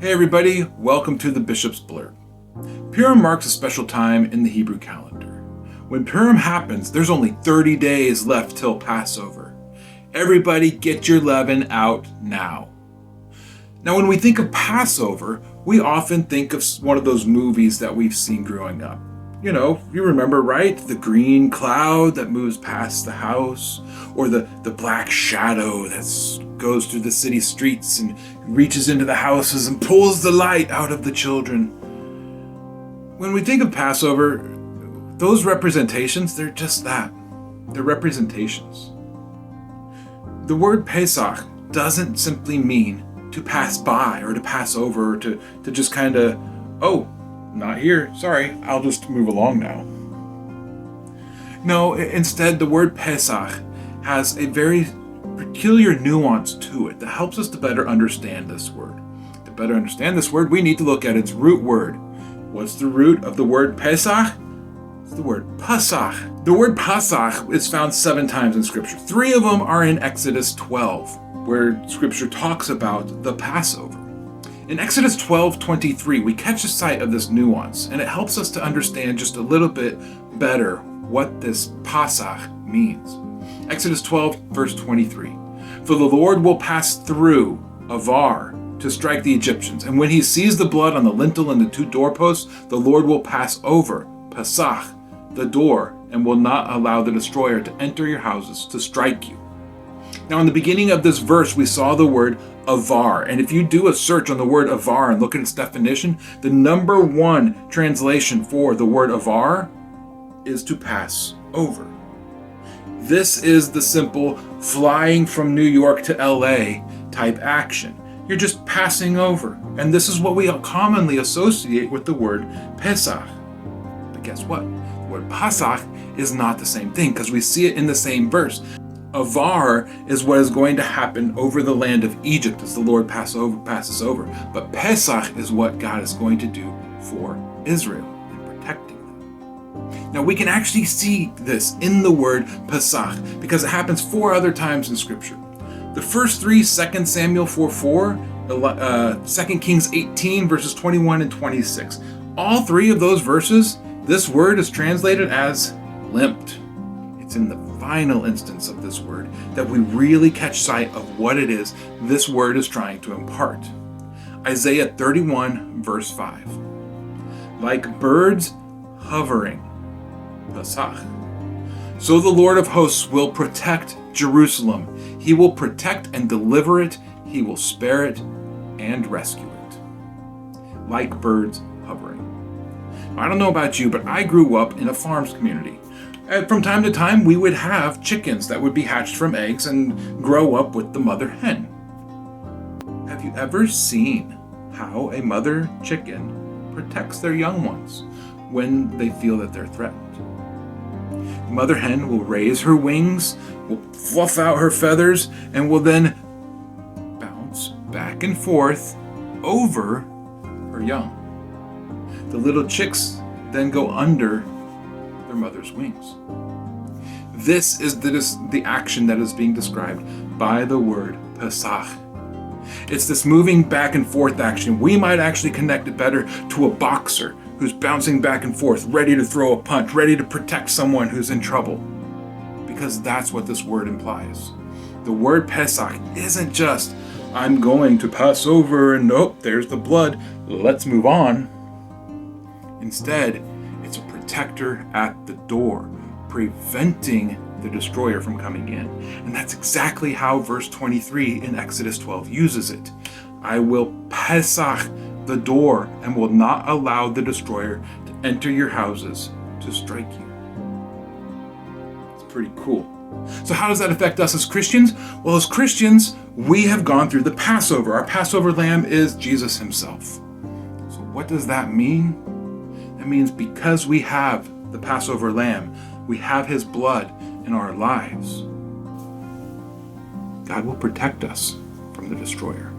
Hey everybody, welcome to the Bishop's Blurb. Purim marks a special time in the Hebrew calendar. When Purim happens, there's only 30 days left till Passover. Everybody get your leaven out now. Now when we think of Passover, we often think of one of those movies that we've seen growing up. You know, you remember, right? The green cloud that moves past the house, or the black shadow that goes through the city streets and reaches into the houses and pulls the light out of the children. When we think of Passover, those representations, they're just that. They're representations. The word Pesach doesn't simply mean to pass by or to pass over or to just kind of, oh, not here, sorry, I'll just move along now. No, instead the word Pesach has a very peculiar nuance to it that helps us to better understand this word. To better understand this word, we need to look at its root word. What's the root of the word Pesach? It's the word Pasach. The word Pasach is found 7 times in Scripture. 3 of them are in Exodus 12, where Scripture talks about the Passover. In Exodus 12:23, we catch a sight of this nuance, and it helps us to understand just a little bit better what this Pasach means. Exodus 12, verse 23. For the Lord will pass through Avar to strike the Egyptians, and when he sees the blood on the lintel and the 2 doorposts, the Lord will pass over, Pasach, the door, and will not allow the destroyer to enter your houses to strike you. Now, in the beginning of this verse, we saw the word Avar. And if you do a search on the word Avar and look at its definition, the number 1 translation for the word Avar is to pass over. This is the simple flying from New York to LA type action. You're just passing over. And this is what we commonly associate with the word Pesach. But guess what? The word Pasach is not the same thing because we see it in the same verse. Avar is what is going to happen over the land of Egypt as the Lord passes over. But Pesach is what God is going to do for Israel in protecting them. Now we can actually see this in the word Pesach because it happens 4 other times in Scripture. The first 3, 2 Samuel 4:4, 2 Kings 18 verses 21 and 26. All 3 of those verses, this word is translated as limped. It's in the final instance of this word that we really catch sight of what it is this word is trying to impart. Isaiah 31 verse 5. Like birds hovering, Pasach. So the Lord of hosts will protect Jerusalem. He will protect and deliver it. He will spare it and rescue it. Like birds hovering. I don't know about you, but I grew up in a farms community. From time to time, we would have chickens that would be hatched from eggs and grow up with the mother hen. Have you ever seen how a mother chicken protects their young ones when they feel that they're threatened? The mother hen will raise her wings, will fluff out her feathers, and will then bounce back and forth over her young. The little chicks then go under their mother's wings. This is the action that is being described by the word Pasach. It's this moving back and forth action. We might actually connect it better to a boxer who's bouncing back and forth, ready to throw a punch, ready to protect someone who's in trouble. Because that's what this word implies. The word Pesach isn't just, I'm going to pass over and nope, there's the blood, let's move on. Instead, it's a protector at the door, preventing the destroyer from coming in. And that's exactly how verse 23 in Exodus 12 uses it. I will Pesach the door and will not allow the destroyer to enter your houses to strike you. It's pretty cool. So how does that affect us as Christians? Well, as Christians, we have gone through the Passover. Our Passover lamb is Jesus himself. So what does that mean? That means because we have the Passover lamb, we have his blood in our lives, God will protect us from the destroyer.